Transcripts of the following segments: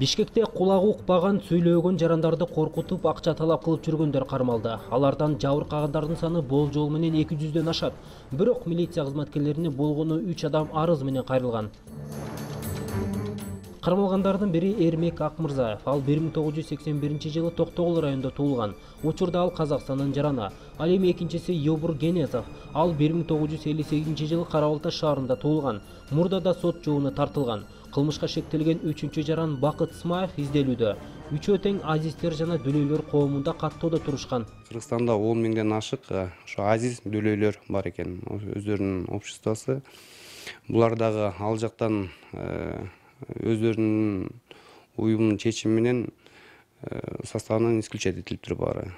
Бишкекте кулагы укпаган сүйлөгөн жарандарды коркутуп акча талап кылып жүргөндөр кармалды. Алардан жабыркагандардын саны болжол менен 200дөн ашат. Бирок милиция кызматкерлерине болгону 3 адам арыз менен кайрылган. Кармалгандардын бири Эрмек Акмырзаев. Ал 1981-жылы Токтогул районунда туулган. Учурда ал Казакстандын жараны. Ал эми экинчиси Йобур Генезов. Ал 1958-жылы Кара-Балта шаарында туулган. Мурда да сот жообуна тартылган. Кылмышка шектелген 3-чү жаран Бакыт Исмаев изделүүдө. Үчөө тең азиздер жана дүлөйлөр коомунда каттоодо турушкан. Кыргызстанда 10 миңден ашык ошо азиз дүлөйлөр бар экен. Өздөрүнүн обществосу. Булар дагы ал жактан өздөрүнүн уюмунун чечими менен составынан исключать этилиптир баары.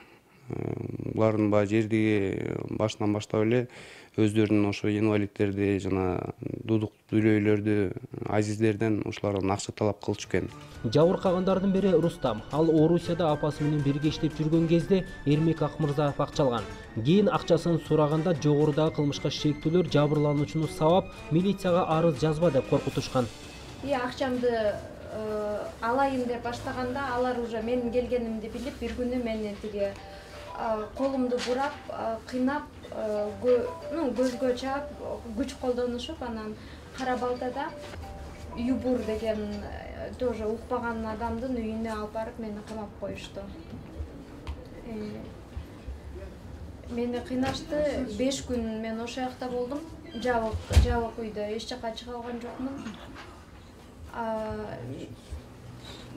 Булардын баары жердиги башынан баштап эле өздөрүнүн ошо инвалидтерди жана дудук дүлөйлөрдү азиздерден ушулардан акча талап кылчу экен. Жабыркагандардын бири Рустам. Ал Орусияда апасы менен бирге иштеп жүргөн кезде Эрмек Акмырзаев акча алган. Кийин акчасын сураганда жогорудагы кылмышка шектүүлөр жабырлануучуну сабап милицияга арыз жазба деп коркутушкан. Акчамды алайын деп баштаганда алар уже менин келгенимди билип, бир күнү мени тиги колумду бурап, кыйнап, көзгө чаап, күч колдонушуп, анан Кара-Балтада Юбур деген тоже укпаган адамдын үйүнө алып барып мени камап коюшту. Мени кыйнашты, 5 күн мен ошол жакта болдум. Жабык үйдө эч жака чыга алган жокмун.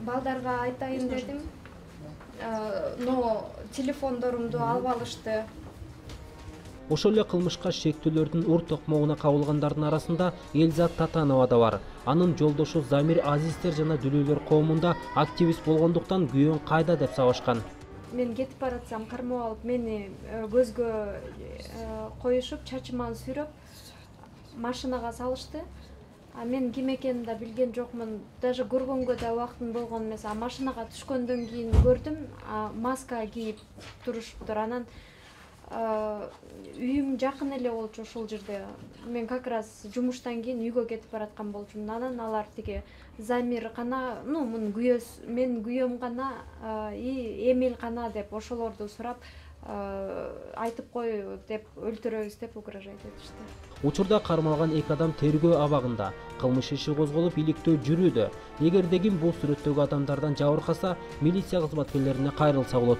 Балдарга айтайын дедим, но телефондорумду алып алышты. Ошол эле кылмышка шектүүлөрдүн ур токмогуна кабылгандардын арасында Элзат Татанова да бар. Анын жолдошу Замир азиздер жана дүлөйлөр коомунда активист болгондуктан күйөөң кайда деп сабашкан. Мен кетип баратсам кармап алып мени көзгө коюшуп, чачыман сүйрөп машинага салышты. Мен ким экенин да билген жокмун. Даже көргөнгө да убактым болгон эмес. Машинага түшкөндөн кийин көрдүм, маска кийип турушуптур. Анан үйүм жакын эле болчу ошол жерде. Мен как раз жумуштан кийин үйгө кетип бараткан болчумун. Анан алар тиги Замир кана, мун күйөөс, мен күйөөм кана, Эмил кана деп ошолорду сурап, айтып кой деп, өлтүрөбүз деп угрожать этишти. Учурда кармалган 2 адам тергөө абагында. Кылмыш иши козголуп, иликтөө жүрүүдө. Эгерде ким бул сүрөттөгү адамдардан жабыркаса, милиция кызматкерлерине кайрылса болот.